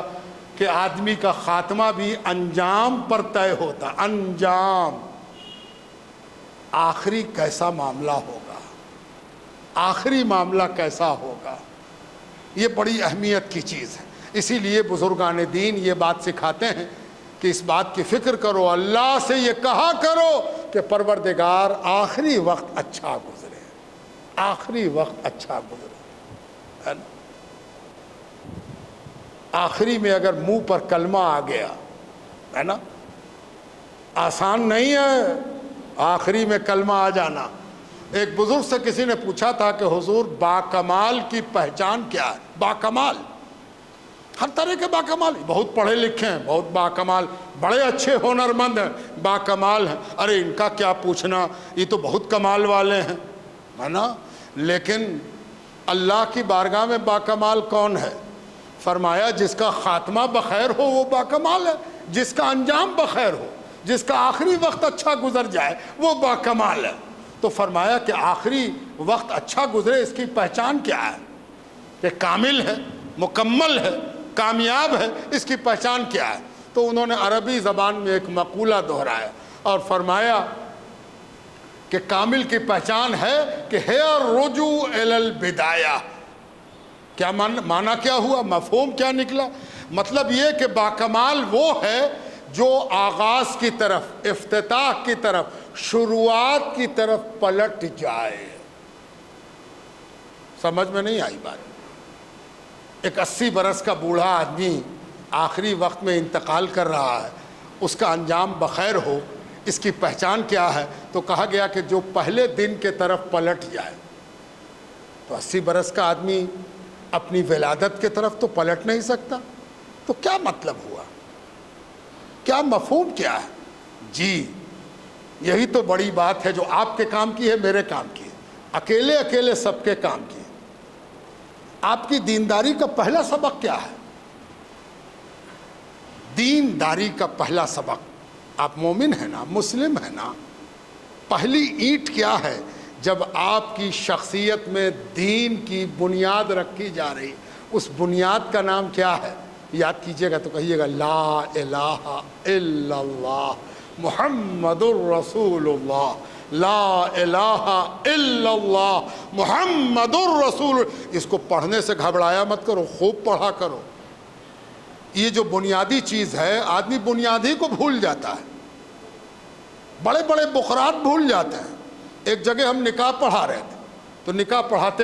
کہ آدمی کا خاتمہ بھی انجام پر طے ہوتا۔ انجام، آخری کیسا معاملہ ہوگا، آخری معاملہ کیسا ہوگا، یہ بڑی اہمیت کی چیز ہے۔ اسی لیے بزرگان دین یہ بات سکھاتے ہیں کہ اس بات کی فکر کرو، اللہ سے یہ کہا کرو کہ پروردگار آخری وقت اچھا گزرے، آخری وقت اچھا گزرے، ہے نا؟ آخری میں اگر منہ پر کلمہ آ گیا، ہے نا، آسان نہیں ہے آخری میں کلمہ آ جانا۔ ایک بزرگ سے کسی نے پوچھا تھا کہ حضور باکمال کی پہچان کیا ہے؟ باکمال، ہر طرح کے باکمال، بہت پڑھے لکھے ہیں، بہت باکمال، بڑے اچھے ہنرمند ہیں، باکمال ہیں، ارے ان کا کیا پوچھنا، یہ تو بہت کمال والے ہیں، ہے نا؟ لیکن اللہ کی بارگاہ میں باکمال کون ہے؟ فرمایا جس کا خاتمہ بخیر ہو وہ باکمال ہے، جس کا انجام بخیر ہو، جس کا آخری وقت اچھا گزر جائے وہ باکمال ہے۔ تو فرمایا کہ آخری وقت اچھا گزرے اس کی پہچان کیا ہے؟ کہ کامل ہے، مکمل ہے، کامیاب ہے، اس کی پہچان کیا ہے؟ تو انہوں نے عربی زبان میں ایک مقولہ دہرایا اور فرمایا کہ کامل کی پہچان ہے کہ ہے الرجوع الی البدایہ۔ کیا معنی کیا ہوا، مفہوم کیا نکلا؟ مطلب یہ کہ باکمال وہ ہے جو آغاز کی طرف، افتتاح کی طرف، شروعات کی طرف پلٹ جائے۔ سمجھ میں نہیں آئی بات؟ ایک 80 برس کا بوڑھا آدمی آخری وقت میں انتقال کر رہا ہے، اس کا انجام بخیر ہو، اس کی پہچان کیا ہے؟ تو کہا گیا کہ جو پہلے دن کے طرف پلٹ جائے۔ تو 80 برس کا آدمی اپنی ولادت کے طرف تو پلٹ نہیں سکتا، تو کیا مطلب ہوا، کیا مفہوم کیا ہے؟ جی یہی تو بڑی بات ہے جو آپ کے کام کی ہے، میرے کام کی ہے، اکیلے اکیلے سب کے کام کی ہے۔ آپ کی دینداری کا پہلا سبق کیا ہے؟ دینداری کا پہلا سبق، آپ مومن ہیں نا، مسلم ہیں نا، پہلی اینٹ کیا ہے؟ جب آپ کی شخصیت میں دین کی بنیاد رکھی جا رہی، اس بنیاد کا نام کیا ہے؟ یاد کیجئے گا تو کہیے گا لا الہ الا اللہ محمد الرسول اللہ، لا الہ الا اللہ محمد الرسول۔ اس کو پڑھنے سے گھبرایا مت کرو، خوب پڑھا کرو۔ یہ جو بنیادی چیز ہے، آدمی بنیادی کو بھول جاتا ہے، بڑے بڑے بخرات بھول جاتے ہیں۔ ایک جگہ ہم نکاح پڑھا رہے تھے، تو نکاح پڑھاتے